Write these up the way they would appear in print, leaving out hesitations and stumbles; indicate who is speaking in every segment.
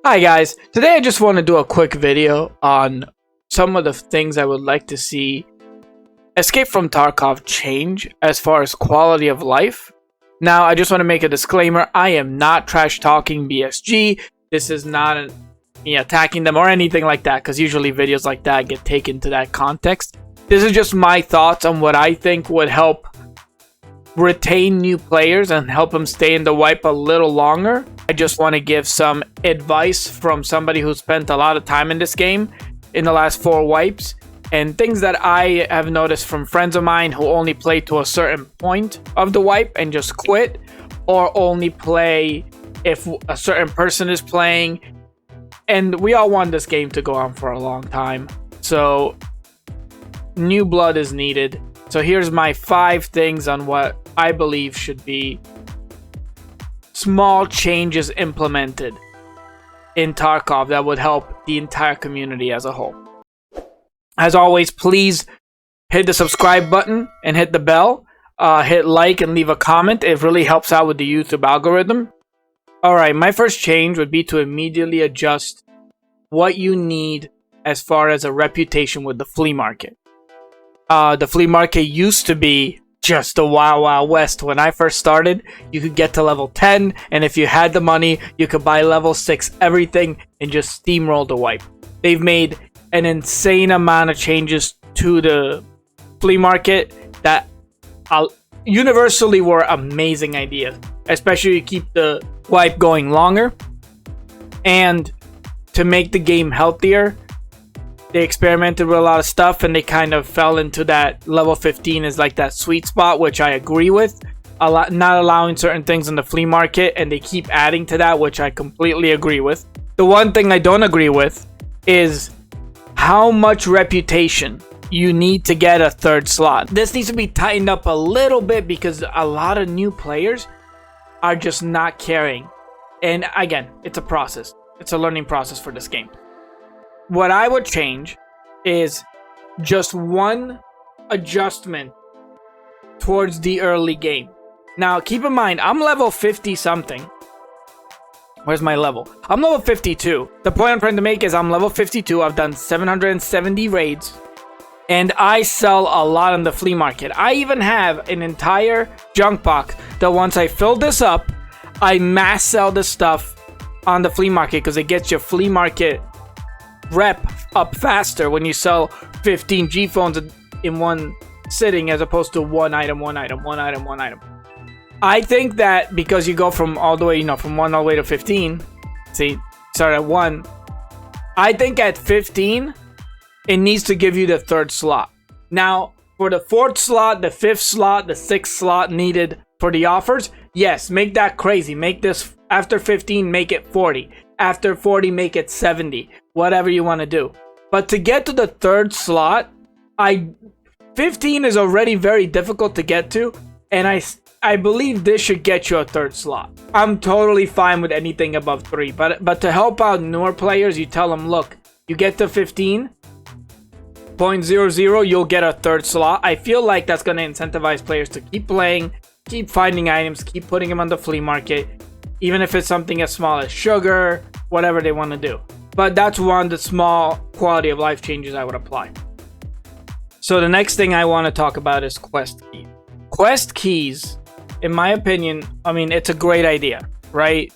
Speaker 1: Hi guys, today I just want to do a quick video on some of the things I would like to see Escape from Tarkov change as far as quality of life. Now I just want to make a disclaimer, I am not trash talking BSG. This is not me attacking them or anything like that, because usually videos like that get taken to that context. This is just my thoughts on what I think would help retain new players and help them stay in the wipe a little longer. I just want to give some advice from somebody who spent a lot of time in this game in the last 4 wipes, and things that I have noticed from friends of mine who only play to a certain point of the wipe and just quit, or only play if a certain person is playing. And we all want this game to go on for a long time, so new blood is needed. So here's my 5 things on what I believe should be small changes implemented in Tarkov that would help the entire community as a whole. As always, please hit the subscribe button and hit the bell. Hit like and leave a comment. It really helps out with the YouTube algorithm. Alright, my first change would be to immediately adjust what you need as far as a reputation with the flea market. The flea market used to be just the Wild Wild West. When I first started, you could get to level 10, and if you had the money, you could buy level 6 everything and just steamroll the wipe. They've made an insane amount of changes to the flea market that universally were amazing ideas, especially to keep the wipe going longer and to make the game healthier. They experimented with a lot of stuff, and they kind of fell into that level 15 is like that sweet spot, which I agree with. Not allowing certain things in the flea market, and they keep adding to that, which I completely agree with. The one thing I don't agree with is how much reputation you need to get a 3rd slot. This needs to be tightened up a little bit because a lot of new players are just not caring. And again, it's a process. It's a learning process for this game. What I would change is just one adjustment towards the early game. Now, keep in mind, I'm level 50 something. Where's my level? I'm level 52. The point I'm trying to make is I'm level 52. I've done 770 raids, and I sell a lot on the flea market. I even have an entire junk box that once I fill this up, I mass sell this stuff on the flea market because it gets your flea market rep up faster when you sell 15 G phones in one sitting as opposed to one item. I think that because you go from all the way, from 1 all the way to 15, see, start at 1. I think at 15, it needs to give you the 3rd slot. Now, for the 4th slot, the 5th slot, the 6th slot needed for the offers, yes, make that crazy. Make this, after 15, make it 40. After 40, make it 70. Whatever you want to do. But to get to the 3rd slot, 15 is already very difficult to get to, and I believe this should get you a 3rd slot. I'm totally fine with anything above 3, but to help out newer players, you tell them, look, you get to 15.00, you'll get a 3rd slot. I feel like that's going to incentivize players to keep playing, keep finding items, keep putting them on the flea market, even if it's something as small as sugar, whatever they want to do. But that's one of the small quality of life changes I would apply. So the next thing I want to talk about is quest keys. Quest keys, in my opinion, it's a great idea, right?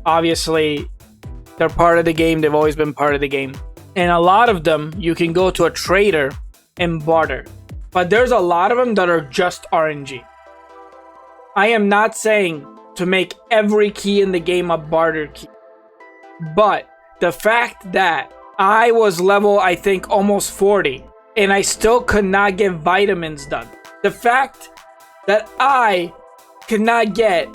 Speaker 1: Obviously, they're part of the game. They've always been part of the game. And a lot of them, you can go to a trader and barter. But there's a lot of them that are just RNG. I am not saying to make every key in the game a barter key. But the fact that I was level, I think, almost 40, and I still could not get vitamins done. The fact that I could not get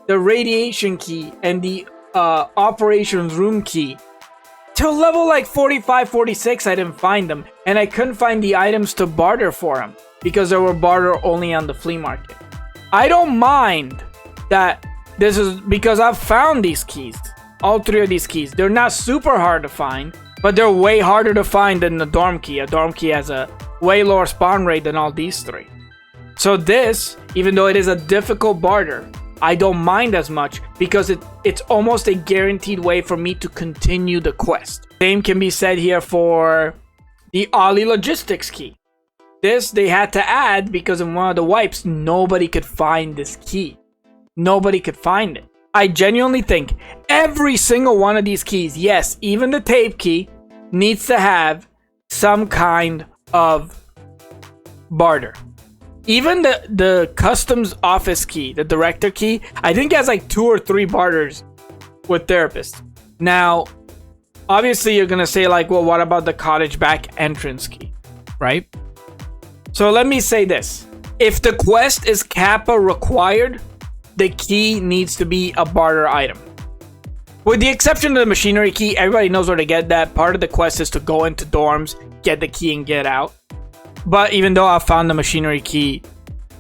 Speaker 1: the radiation key and the operations room key till level like 45, 46, I didn't find them. And I couldn't find the items to barter for them because they were barter only on the flea market. I don't mind that this is because I've found these keys. All 3 of these keys. They're not super hard to find, but they're way harder to find than the dorm key. A dorm key has a way lower spawn rate than all these 3. So this, even though it is a difficult barter, I don't mind as much because it's almost a guaranteed way for me to continue the quest. Same can be said here for the Ollie Logistics key. This they had to add because in one of the wipes, nobody could find this key. Nobody could find it. I genuinely think every single one of these keys, yes, even the tape key, needs to have some kind of barter. Even the customs office key, the director key, I think it has like 2 or 3 barters with therapists. Now, obviously you're gonna say like, well, what about the cottage back entrance key, right? So let me say this. If the quest is Kappa required, the key needs to be a barter item. With the exception of the machinery key, everybody knows where to get that. Part of the quest is to go into dorms, get the key, and get out. But even though I found the machinery key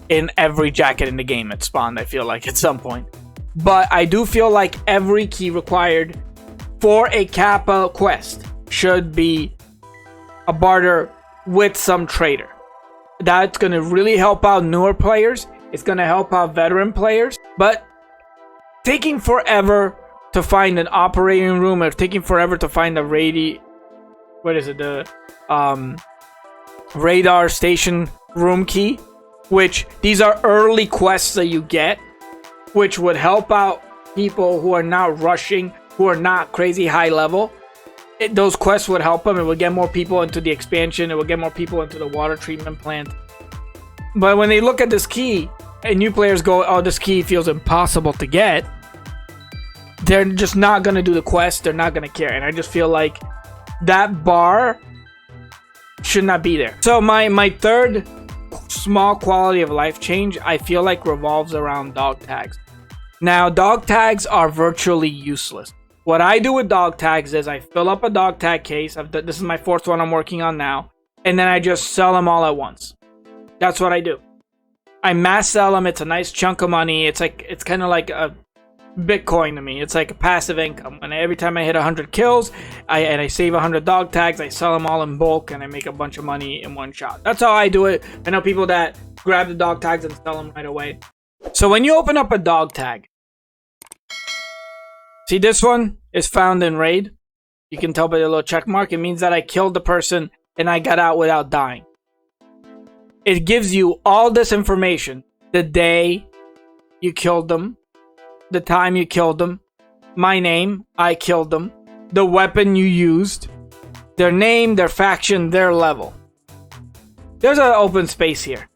Speaker 1: in every jacket in the game, it spawned, I feel like, at some point. But I do feel like every key required for a Kappa quest should be a barter with some trader. That's going to really help out newer players. It's going to help out veteran players. But taking forever to find an operating room, or taking forever to find the radar station room key, which these are early quests that you get, which would help out people who are not rushing, who are not crazy high level. Those quests would help them. It would get more people into the expansion. It would get more people into the water treatment plant. But when they look at this key and new players go, oh, this key feels impossible to get, they're just not going to do the quest. They're not going to care. And I just feel like that bar should not be there. So my third small quality of life change, I feel like, revolves around dog tags. Now, dog tags are virtually useless. What I do with dog tags is I fill up a dog tag case. This is my 4th one I'm working on now. And then I just sell them all at once. That's what I do. I mass sell them. It's a nice chunk of money. It's kind of like a Bitcoin to me. It's like a passive income. And every time I hit 100 kills, I save 100 dog tags, I sell them all in bulk, and I make a bunch of money in one shot. That's how I do it. I know people that grab the dog tags and sell them right away. So when you open up a dog tag, see, this one is found in raid. You can tell by the little check mark. It means that I killed the person and I got out without dying. It gives you all this information. The day you killed them, the time you killed them, my name, I killed them, the weapon you used, their name, their faction, their level. There's an open space here.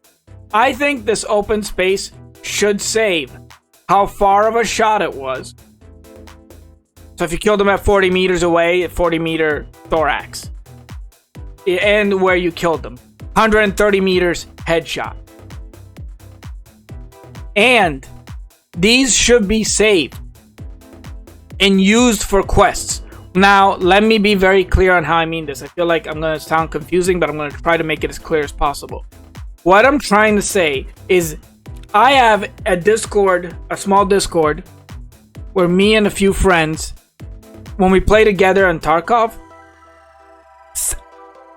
Speaker 1: I think this open space should save how far of a shot it was. So if you killed them at 40 meters away, a 40-meter thorax. And where you killed them. 130 meters headshot. And these should be saved and used for quests. Now, let me be very clear on how I mean this. I feel like I'm going to sound confusing, but I'm going to try to make it as clear as possible. What I'm trying to say is I have a Discord, a small Discord, where me and a few friends, when we play together on Tarkov,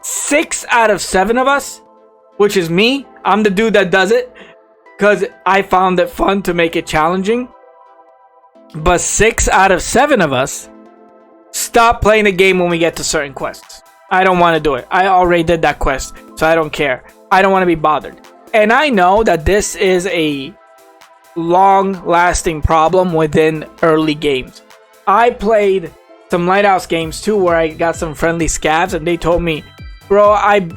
Speaker 1: 6 out of 7 of us, which is me, I'm the dude that does it, because I found it fun to make it challenging. But 6 out of 7 of us stop playing the game when we get to certain quests. I don't want to do it. I already did that quest, so I don't care. I don't want to be bothered. And I know that this is a long-lasting problem within early games. I played some Lighthouse games too, where I got some friendly scavs, and they told me, bro, I've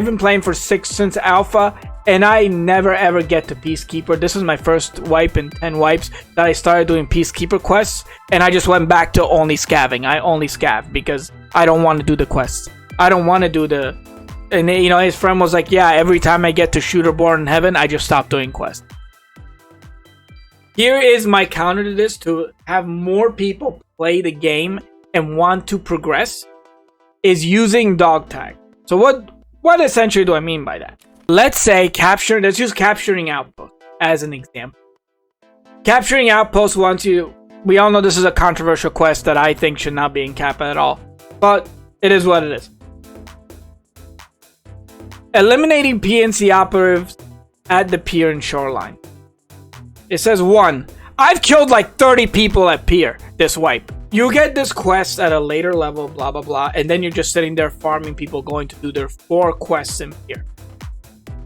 Speaker 1: been playing for 6 since Alpha, and I never ever get to Peacekeeper. This is my first wipe in 10 wipes that I started doing Peacekeeper quests, and I just went back to only scavving. I only scav because I don't want to do the quests. I don't want to do the... And, you know, his friend was like, yeah, every time I get to Shooter Born in Heaven, I just stop doing quests. Here is my counter to this, to have more people play the game and want to progress, is using dog tag. So what essentially do I mean by that? Let's say let's use capturing outpost as an example. Capturing outpost wants you, we all know this is a controversial quest that I think should not be in Kappa at all, but it is what it is. Eliminating PNC operatives at the pier and shoreline. It says 1. I've killed like 30 people at Pier this wipe. You get this quest at a later level, blah, blah, blah. And then you're just sitting there farming people going to do their 4 quests in Pier.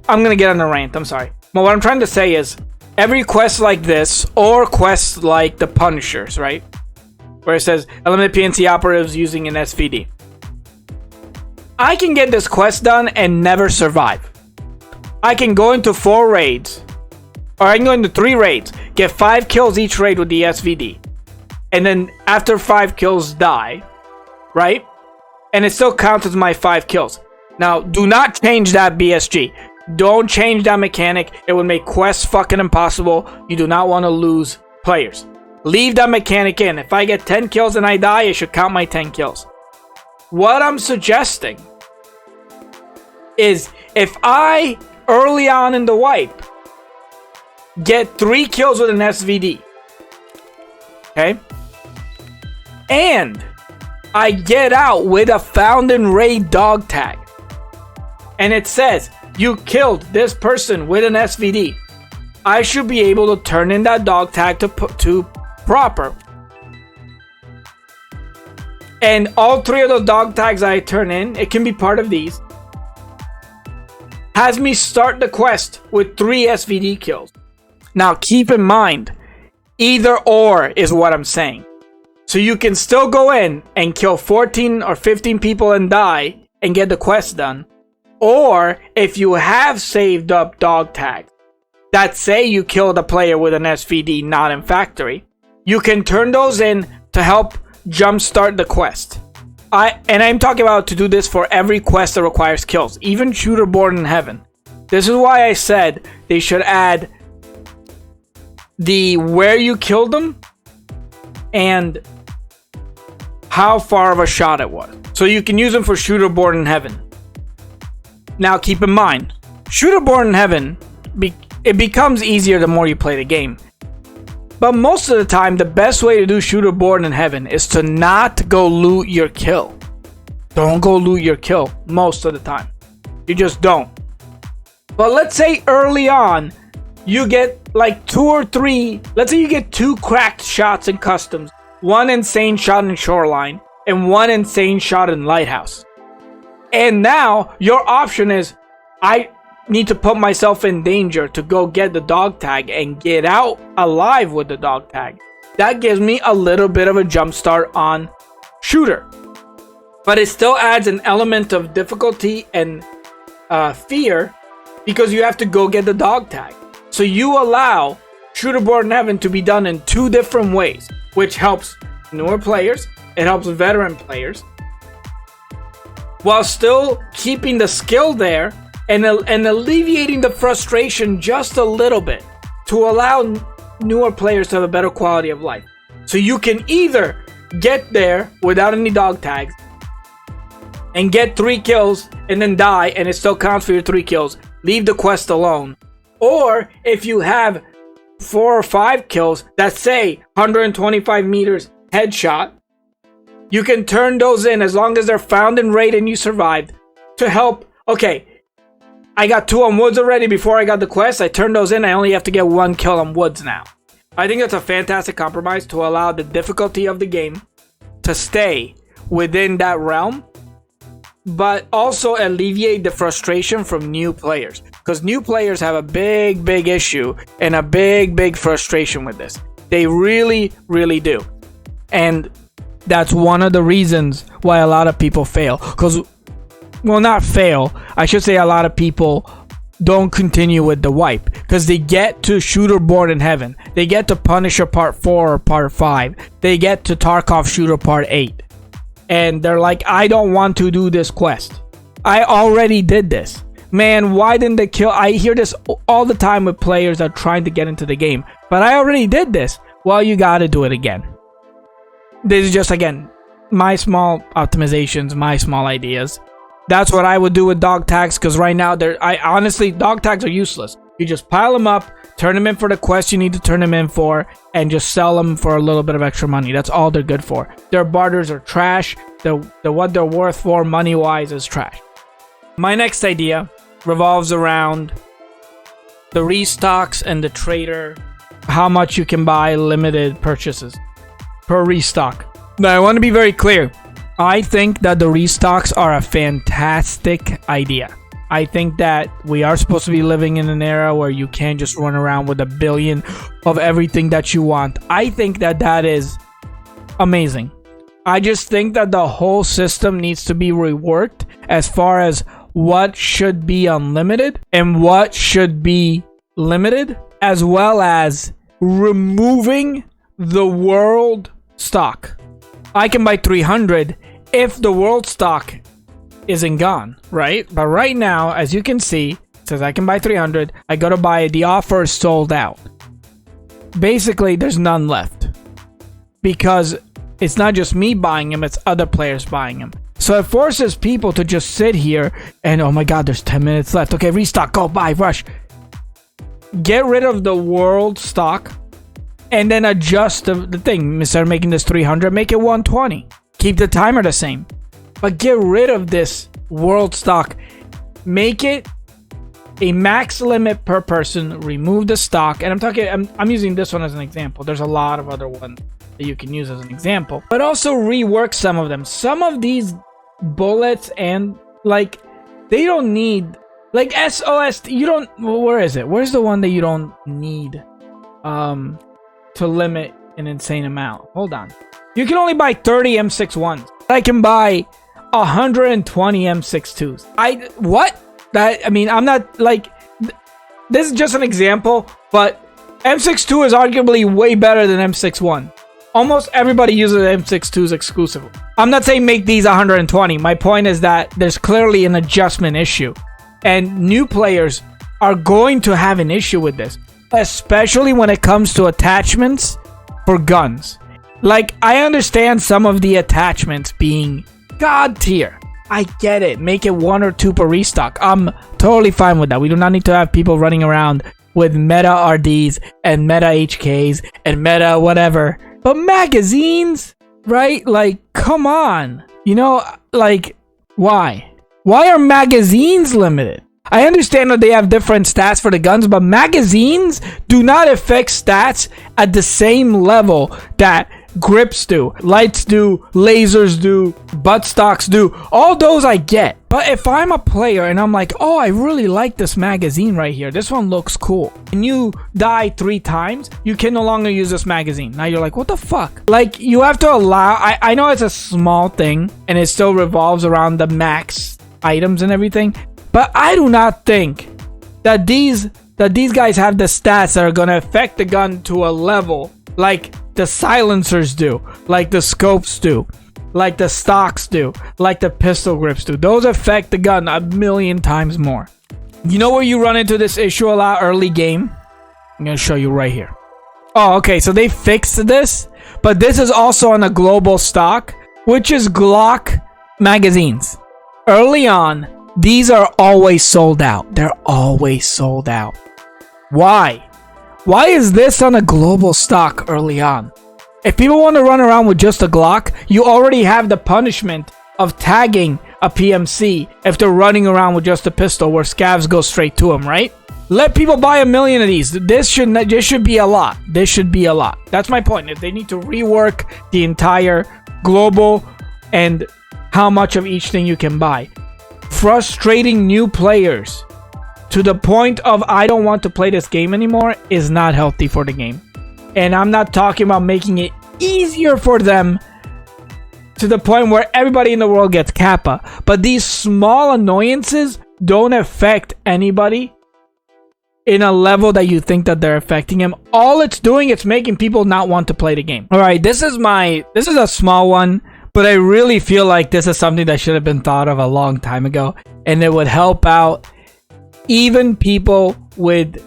Speaker 1: I'm going to get on a rant. I'm sorry. But what I'm trying to say is every quest like this or quests like the Punishers, right? Where it says eliminate PNC operatives using an SVD. I can get this quest done and never survive. I can go into 4 raids. Or I can go into 3 raids, get 5 kills each raid with the SVD. And then after 5 kills, die. Right? And it still counts as my 5 kills. Now, do not change that BSG. Don't change that mechanic. It would make quests fucking impossible. You do not want to lose players. Leave that mechanic in. If I get 10 kills and I die, it should count my 10 kills. What I'm suggesting is if I, early on in the wipe, get 3 kills with an SVD, okay, and I get out with a found in raid dog tag, and it says you killed this person with an SVD, I should be able to turn in that dog tag to proper. And all 3 of those dog tags I turn in, it can be part of these, has me start the quest with 3 SVD kills. Now keep in mind, either or is what I'm saying. So you can still go in and kill 14 or 15 people and die and get the quest done. Or if you have saved up dog tags that say you killed a player with an SVD not in factory, you can turn those in to help jumpstart the quest. I'm talking about to do this for every quest that requires kills, even Shooter Born in Heaven. This is why I said they should add the where you killed them and how far of a shot it was. So you can use them for Shooter Born in Heaven. Now keep in mind, Shooter Born in Heaven, it becomes easier the more you play the game. But most of the time, the best way to do Shooter Born in Heaven is to not go loot your kill. Don't go loot your kill most of the time. You just don't. But let's say early on, you get like 2 or 3, let's say you get 2 cracked shots in customs, 1 insane shot in shoreline, and 1 insane shot in lighthouse. And now your option is, I need to put myself in danger to go get the dog tag and get out alive with the dog tag. That gives me a little bit of a jump start on Shooter. But it still adds an element of difficulty and fear because you have to go get the dog tag. So you allow Shooter Born in Heaven to be done in 2 different ways, which helps newer players, it helps veteran players, while still keeping the skill there and alleviating the frustration just a little bit to allow newer players to have a better quality of life. So you can either get there without any dog tags and get 3 kills and then die and it still counts for your 3 kills, leave the quest alone. Or if you have 4 or 5 kills that say 125 meters headshot, you can turn those in as long as they're found in raid and you survived to help. Okay, I got 2 on woods already before I got the quest. I turned those in. I only have to get 1 kill on woods now. I think that's a fantastic compromise to allow the difficulty of the game to stay within that realm, but also alleviate the frustration from new players. Because new players have a big issue and a big frustration with this. They really do. And that's one of the reasons why a lot of people fail. Because, well, not fail. I should say a lot of people don't continue with the wipe. Because they get to Shooter Born in Heaven. They get to Punisher Part 4 or Part 5. They get to Tarkov Shooter Part 8. And they're like, I don't want to do this quest. I already did this. Man, why didn't they kill? I hear this all the time with players that are trying to get into the game. But I already did this. Well, you gotta do it again. This is just, again, my small optimizations, my small ideas. That's what I would do with dog tags, because right now, honestly, dog tags are useless. You just pile them up, turn them in for the quest you need to turn them in for, and just sell them for a little bit of extra money. That's all they're good for. Their barters are trash. What they're worth for money-wise is trash. My next idea revolves around the restocks and the trader how much you can buy limited purchases per restock. Now, I want to be very clear. I think that the restocks are a fantastic idea. I think that we are supposed to be living in an era where you can't just run around with 1 billion of everything that you want. I think that that is amazing. I just think that the whole system needs to be reworked as far as what should be unlimited and what should be limited, as well as removing the world stock. I can buy 300 if the world stock isn't gone, right? But right now, as you can see, it says I can buy 300. I go to buy it. The offer is sold out. Basically, there's none left because it's not just me buying them, it's other players buying them. So it forces people to just sit here and, oh my God, there's 10 minutes left. Okay, restock, go buy, rush. Get rid of the world stock and then adjust the thing. Instead of making this 300, make it 120. Keep the timer the same. But get rid of this world stock. Make it a max limit per person. Remove the stock. And I'm using this one as an example. There's a lot of other ones that you can use as an example. But also rework some of them. Some of these bullets and like they don't need like SOS. You don't. Where is it? Where's the one that you don't need to limit an insane amount? Hold on. You can only buy 30 M61s. I can buy 120 M62s. I'm not like this is just an example, but M62 is arguably way better than M61. Almost everybody uses M62s exclusively. I'm not saying make these 120. My point is that there's clearly an adjustment issue, and new players are going to have an issue with this, especially when it comes to attachments for guns. Like, I understand some of the attachments being God tier. I get it. Make it 1 or 2 per restock. I'm totally fine with that. We do not need to have people running around with meta RDs and meta HKs and meta whatever. But magazines, right? Like, come on. You know, like, why? Why are magazines limited? I understand that they have different stats for the guns, but magazines do not affect stats at the same level that grips do, lights do, lasers do, butt stocks do. All those I get. But if I'm a player and I'm like, oh, I really like this magazine right here. This one looks cool. And you die 3 times, you can no longer use this magazine. Now you're like, what the fuck? Like, you have to allow... I know it's a small thing and it still revolves around the max items and everything. But I do not think that these guys have the stats that are going to affect the gun to a level like the silencers do, like the scopes do, like the stocks do, like the pistol grips do. Those affect the gun 1,000,000 times more. You know where you run into this issue a lot early game? I'm going to show you right here. Oh, okay, so they fixed this, but this is also on a global stock, which is Glock magazines. Early on, these are always sold out. They're always sold out. Why? Why is this on a global stock early on? If people want to run around with just a Glock, you already have the punishment of tagging a PMC if they're running around with just a pistol where scavs go straight to them, right? Let people buy 1,000,000 of these. This should be a lot. This should be a lot. That's my point. If they need to rework the entire global and how much of each thing you can buy. Frustrating new players to the point of I don't want to play this game anymore is not healthy for the game. And I'm not talking about making it easier for them to the point where everybody in the world gets Kappa. But these small annoyances don't affect anybody in a level that you think that they're affecting them. All it's doing is making people not want to play the game. All right, this is a small one, but I really feel like this is something that should have been thought of a long time ago, and it would help out even people with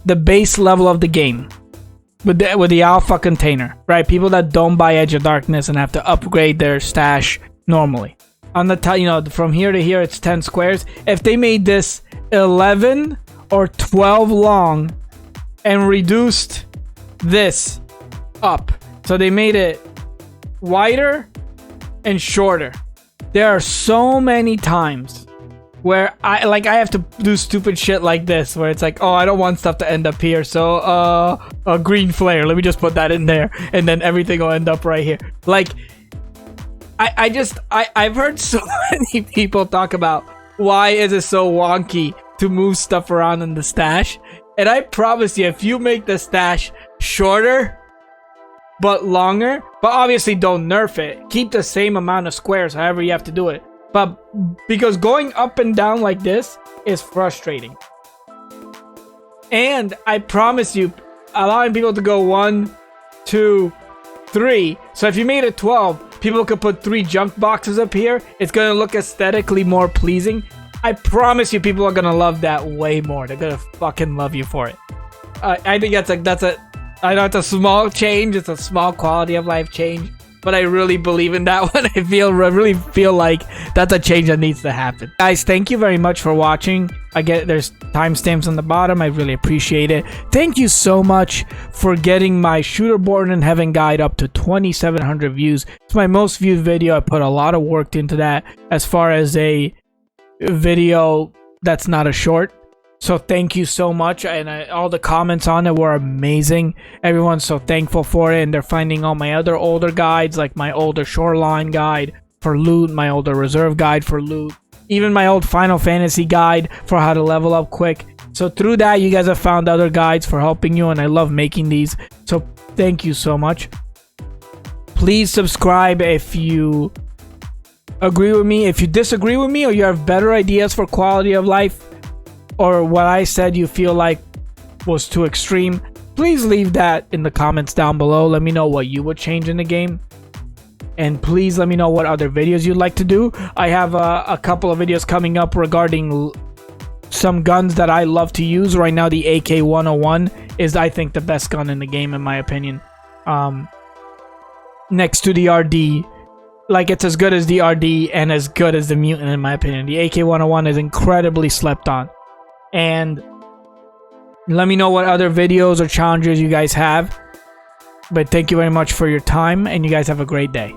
Speaker 1: the base level of the game, with the alpha container, right? People that don't buy Edge of Darkness and have to upgrade their stash normally. On the top, you know, from here to here, it's 10 squares. If they made this 11 or 12 long and reduced this up, so they made it wider and shorter. There are so many times where I have to do stupid shit like this, where it's like, oh, I don't want stuff to end up here, so a green flare, let me just put that in there, and then everything will end up right here. Like, I've heard so many people talk about why is it so wonky to move stuff around in the stash, and I promise you, if you make the stash shorter but longer, but obviously don't nerf it, keep the same amount of squares, however you have to do it. But because going up and down like this is frustrating. And I promise you, allowing people to go 1, 2, 3. So if you made it 12, people could put 3 junk boxes up here. It's going to look aesthetically more pleasing. I promise you, people are going to love that way more. They're going to fucking love you for it. I think I know it's a small change. It's a small quality of life change. But I really believe in that one. I really feel like that's a change that needs to happen. Guys, thank you very much for watching. There's timestamps on the bottom. I really appreciate it. Thank you so much for getting my Shooter Born in Heaven guide up to 2,700 views. It's my most viewed video. I put a lot of work into that as far as a video that's not a short. So thank you so much, and all the comments on it were amazing. Everyone's so thankful for it, and they're finding all my other older guides, like my older Shoreline guide for loot, my older Reserve guide for loot, even my old Final Fantasy guide for how to level up quick. So through that, you guys have found other guides for helping you, and I love making these. So thank you so much. Please subscribe if you agree with me. If you disagree with me, or you have better ideas for quality of life, or what I said you feel like was too extreme, please leave that in the comments down below. Let me know what you would change in the game. And please let me know what other videos you'd like to do. I have a couple of videos coming up regarding some guns that I love to use. Right now, the AK-101 is, I think, the best gun in the game, in my opinion. Next to the RD. Like, it's as good as the RD and as good as the Mutant, in my opinion. The AK-101 is incredibly slept on. And let me know what other videos or challenges you guys have. But thank you very much for your time, and you guys have a great day.